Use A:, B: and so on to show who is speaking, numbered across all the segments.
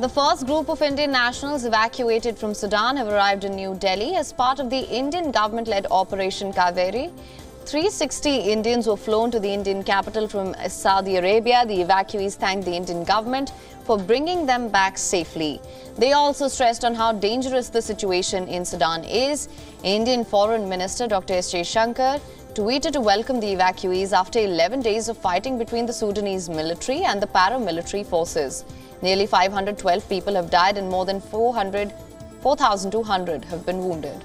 A: The first group of Indian nationals evacuated from Sudan have arrived in New Delhi as part of the Indian government-led Operation Kaveri. 360 Indians were flown to the Indian capital from Saudi Arabia. The evacuees thanked the Indian government for bringing them back safely. They also stressed on how dangerous the situation in Sudan is. Indian Foreign Minister Dr. S. Shankar tweeted to welcome the evacuees after 11 days of fighting between the Sudanese military and the paramilitary forces. Nearly 512 people have died and more than 4,200 have been wounded.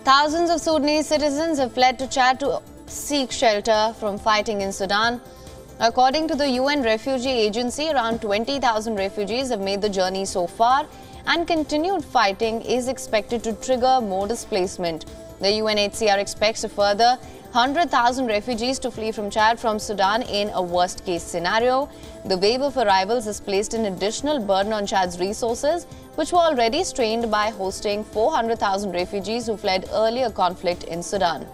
A: Thousands of Sudanese citizens have fled to Chad to seek shelter from fighting in Sudan. According to the UN Refugee Agency, around 20,000 refugees have made the journey so far, and continued fighting is expected to trigger more displacement. The UNHCR expects a further 100,000 refugees to flee from Chad from Sudan in a worst-case scenario. The wave of arrivals has placed an additional burden on Chad's resources, which were already strained by hosting 400,000 refugees who fled earlier conflict in Sudan.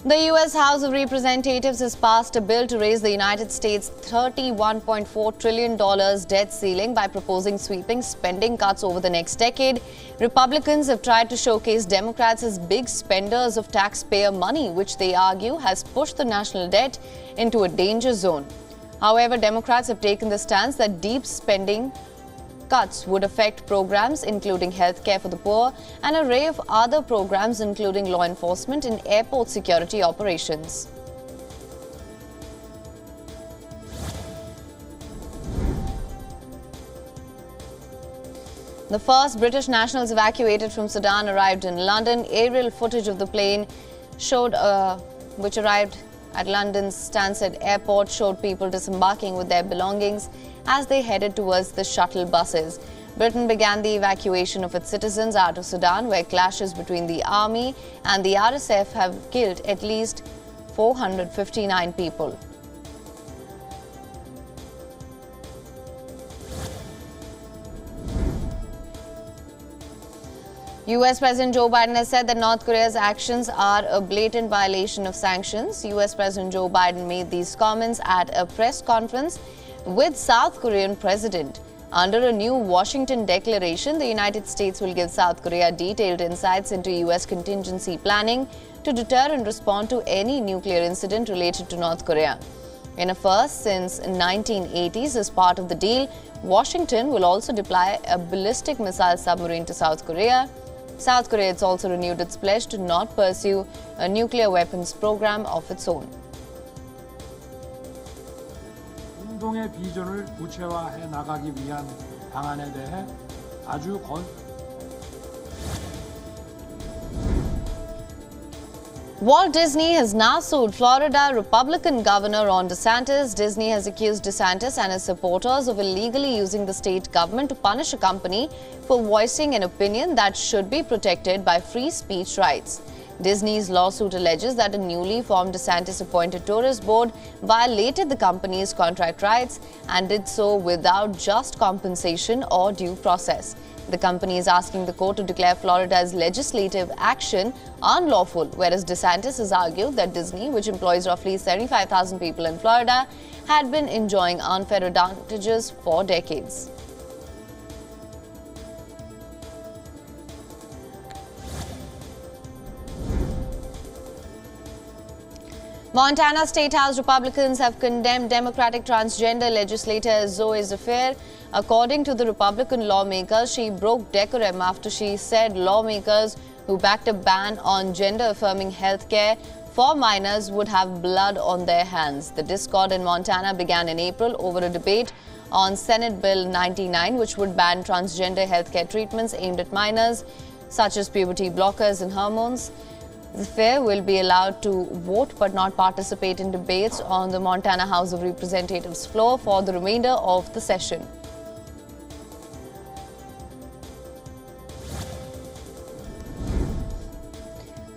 A: The U.S. House of Representatives has passed a bill to raise the United States' $31.4 trillion debt ceiling by proposing sweeping spending cuts over the next decade. Republicans have tried to showcase Democrats as big spenders of taxpayer money, which they argue has pushed the national debt into a danger zone. However, Democrats have taken the stance that deep spending cuts would affect programs including healthcare for the poor and an array of other programs including law enforcement and airport security operations. The first British nationals evacuated from Sudan arrived in London. Aerial footage of the plane which arrived at London's Stansted Airport showed people disembarking with their belongings as they headed towards the shuttle buses. Britain began the evacuation of its citizens out of Sudan, where clashes between the army and the RSF have killed at least 459 people. U.S. President Joe Biden has said that North Korea's actions are a blatant violation of sanctions. U.S. President Joe Biden made these comments at a press conference with South Korean President. Under a new Washington declaration, the United States will give South Korea detailed insights into U.S. contingency planning to deter and respond to any nuclear incident related to North Korea. In a first since 1980s, as part of the deal, Washington will also deploy a ballistic missile submarine to South Korea. South Korea has also renewed its pledge to not pursue a nuclear weapons program of its own.
B: 공동의 비전을 구체화해 나가기 위한 방안에 대해 아주
A: Walt Disney has now sued Florida Republican Governor Ron DeSantis. Disney has accused DeSantis and his supporters of illegally using the state government to punish a company for voicing an opinion that should be protected by free speech rights. Disney's lawsuit alleges that a newly formed DeSantis-appointed tourist board violated the company's contract rights and did so without just compensation or due process. The company is asking the court to declare Florida's legislative action unlawful, whereas DeSantis has argued that Disney, which employs roughly 75,000 people in Florida, had been enjoying unfair advantages for decades. Montana State House Republicans have condemned Democratic transgender legislator Zoe Zafir. According to the Republican lawmakers, she broke decorum after she said lawmakers who backed a ban on gender-affirming health care for minors would have blood on their hands. The discord in Montana began in April over a debate on Senate Bill 99, which would ban transgender healthcare treatments aimed at minors, such as puberty blockers and hormones. Zafir will be allowed to vote but not participate in debates on the Montana House of Representatives floor for the remainder of the session.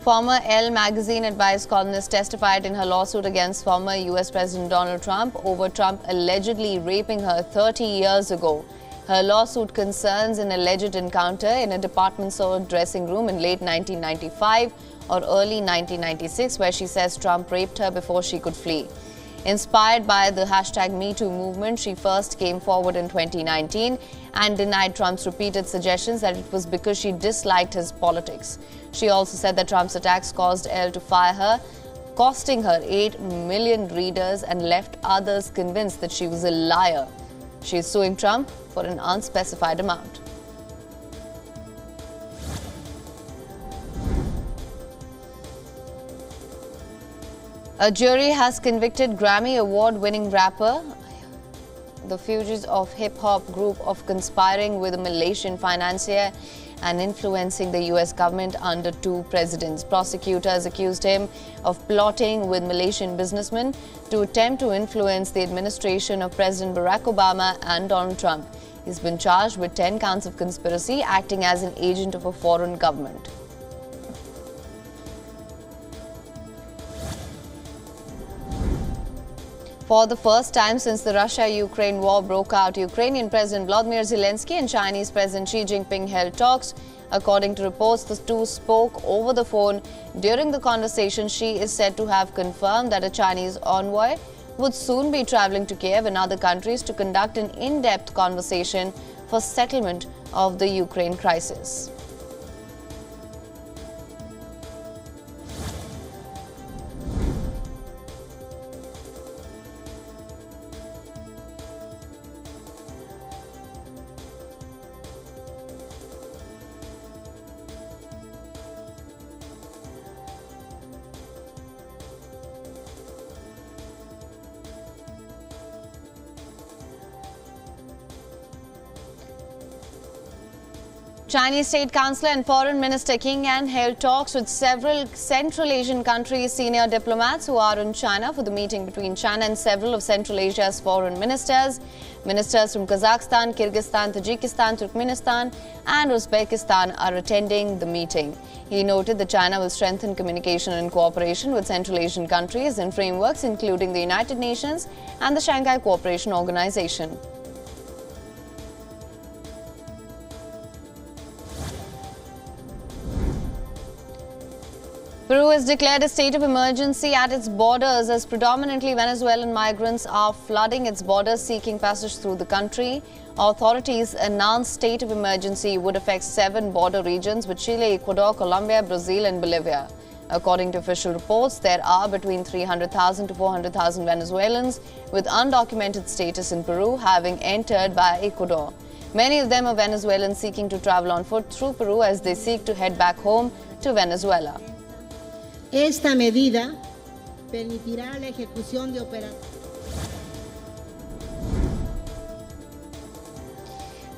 A: Former Elle magazine advice columnist testified in her lawsuit against former U.S. President Donald Trump over Trump allegedly raping her 30 years ago. Her lawsuit concerns an alleged encounter in a department store dressing room in late 1995 or early 1996, where she says Trump raped her before she could flee. Inspired by the #MeToo movement, she first came forward in 2019 and denied Trump's repeated suggestions that it was because she disliked his politics. She also said that Trump's attacks caused Elle to fire her, costing her 8 million readers, and left others convinced that she was a liar. She is suing Trump for an unspecified amount. A jury has convicted Grammy Award-winning rapper, the Fugees of hip-hop group, of conspiring with a Malaysian financier and influencing the US government under 2 presidents. Prosecutors accused him of plotting with Malaysian businessmen to attempt to influence the administration of President Barack Obama and Donald Trump. He's been charged with 10 counts of conspiracy, acting as an agent of a foreign government. For the first time since the Russia-Ukraine war broke out, Ukrainian President Volodymyr Zelensky and Chinese President Xi Jinping held talks. According to reports, the two spoke over the phone. During the conversation, Xi is said to have confirmed that a Chinese envoy would soon be traveling to Kiev and other countries to conduct an in-depth conversation for settlement of the Ukraine crisis. Chinese State Councillor and Foreign Minister King An held talks with several Central Asian countries' senior diplomats who are in China for the meeting between China and several of Central Asia's foreign ministers. Ministers from Kazakhstan, Kyrgyzstan, Tajikistan, Turkmenistan and Uzbekistan are attending the meeting. He noted that China will strengthen communication and cooperation with Central Asian countries in frameworks including the United Nations and the Shanghai Cooperation Organization. Peru has declared a state of emergency at its borders as predominantly Venezuelan migrants are flooding its borders seeking passage through the country. Authorities announced state of emergency would affect 7 border regions with Chile, Ecuador, Colombia, Brazil and Bolivia. According to official reports, there are between 300,000 to 400,000 Venezuelans with undocumented status in Peru having entered via Ecuador. Many of them are Venezuelans seeking to travel on foot through Peru as they seek to head back home to Venezuela.
C: Esta medida permitirá la ejecución de operaciones.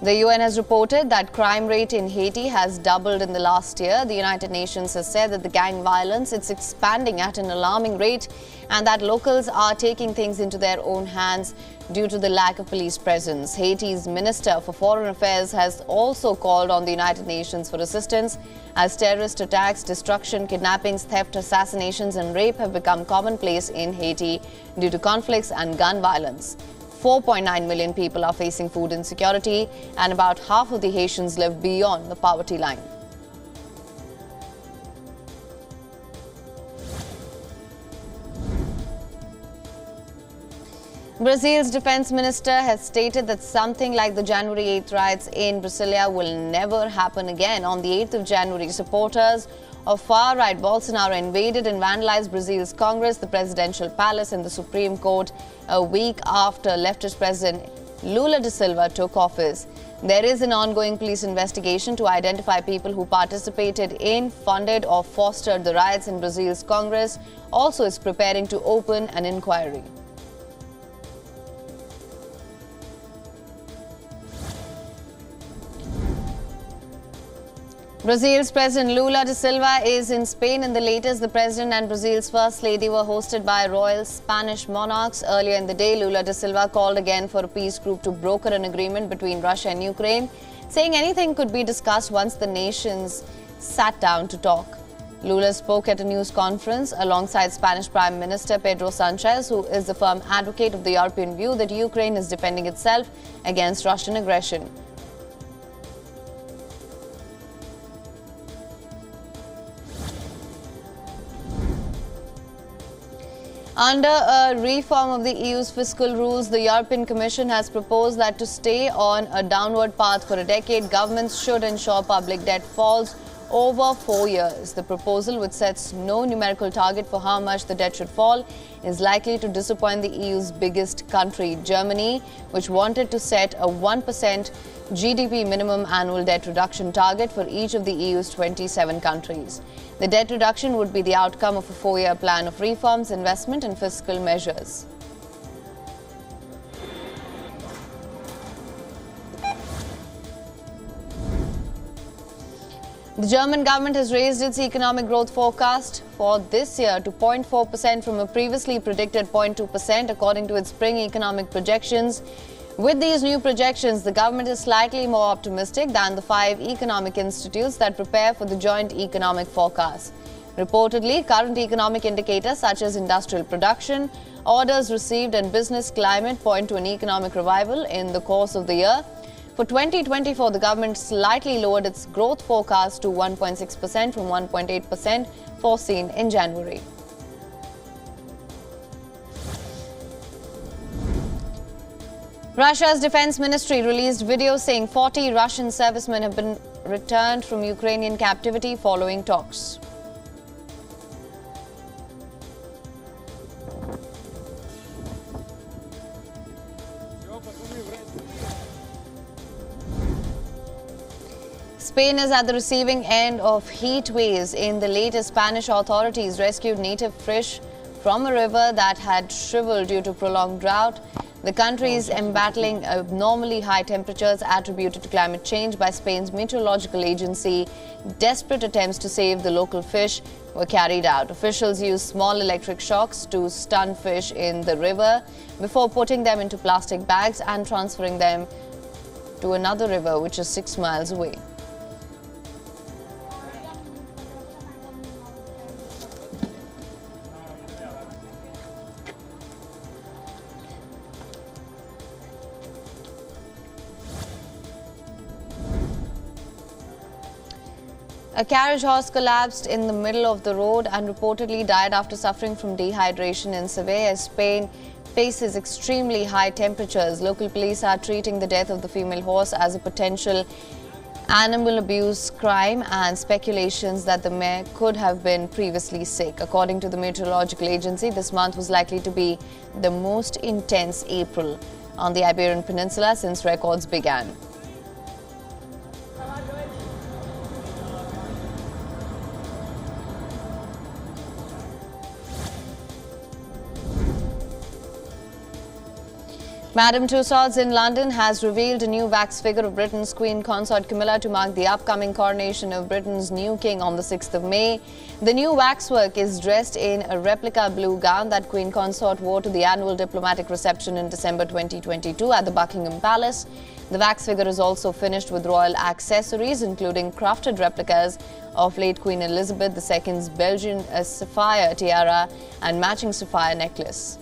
A: The UN has reported that crime rate in Haiti has doubled in the last year. The United Nations has said that the gang violence is expanding at an alarming rate and that locals are taking things into their own hands due to the lack of police presence. Haiti's Minister for Foreign Affairs has also called on the United Nations for assistance as terrorist attacks, destruction, kidnappings, theft, assassinations and rape have become commonplace in Haiti due to conflicts and gun violence. 4.9 million people are facing food insecurity and about half of the Haitians live beyond the poverty line. Brazil's defense minister has stated that something like the January 8th riots in Brasilia will never happen again. On the 8th of January, supporters of far-right Bolsonaro invaded and vandalized Brazil's Congress, the presidential palace and the Supreme Court a week after leftist President Lula da Silva took office. There is an ongoing police investigation to identify people who participated in, funded or fostered the riots in Brazil's Congress. Also is preparing to open an inquiry. Brazil's President Lula da Silva is in Spain. In the latest, the President and Brazil's First Lady were hosted by royal Spanish monarchs. Earlier in the day, Lula da Silva called again for a peace group to broker an agreement between Russia and Ukraine, saying anything could be discussed once the nations sat down to talk. Lula spoke at a news conference alongside Spanish Prime Minister Pedro Sanchez, who is the firm advocate of the European view that Ukraine is defending itself against Russian aggression. Under a reform of the EU's fiscal rules, the European Commission has proposed that to stay on a downward path for a decade, governments should ensure public debt falls over 4 years. The proposal, which sets no numerical target for how much the debt should fall, is likely to disappoint the EU's biggest country, Germany, which wanted to set a 1% GDP minimum annual debt reduction target for each of the EU's 27 countries. The debt reduction would be the outcome of a 4-year plan of reforms, investment and fiscal measures. The German government has raised its economic growth forecast for this year to 0.4% from a previously predicted 0.2%, according to its spring economic projections. With these new projections, the government is slightly more optimistic than the 5 economic institutes that prepare for the joint economic forecast. Reportedly, current economic indicators such as industrial production, orders received and business climate point to an economic revival in the course of the year. For 2024, the government slightly lowered its growth forecast to 1.6% from 1.8% foreseen in January. Russia's defense ministry released video saying 40 Russian servicemen have been returned from Ukrainian captivity following talks. Spain is at the receiving end of heat waves. In the latest, Spanish authorities rescued native fish from a river that had shriveled due to prolonged drought. The country is embattling abnormally high temperatures attributed to climate change by Spain's meteorological agency. Desperate attempts to save the local fish were carried out. Officials used small electric shocks to stun fish in the river before putting them into plastic bags and transferring them to another river, which is 6 miles away. A carriage horse collapsed in the middle of the road and reportedly died after suffering from dehydration in Seville, as Spain faces extremely high temperatures. Local police are treating the death of the female horse as a potential animal abuse crime and speculations that the mare could have been previously sick. According to the meteorological agency, this month was likely to be the most intense April on the Iberian Peninsula since records began. Madame Tussauds in London has revealed a new wax figure of Britain's Queen Consort Camilla to mark the upcoming coronation of Britain's new king on the 6th of May. The new waxwork is dressed in a replica blue gown that Queen Consort wore to the annual diplomatic reception in December 2022 at the Buckingham Palace. The wax figure is also finished with royal accessories, including crafted replicas of late Queen Elizabeth II's Belgian sapphire tiara and matching sapphire necklace.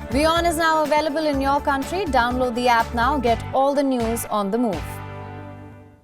A: WION is now available in your country. Download the app now. Get all the news on the move.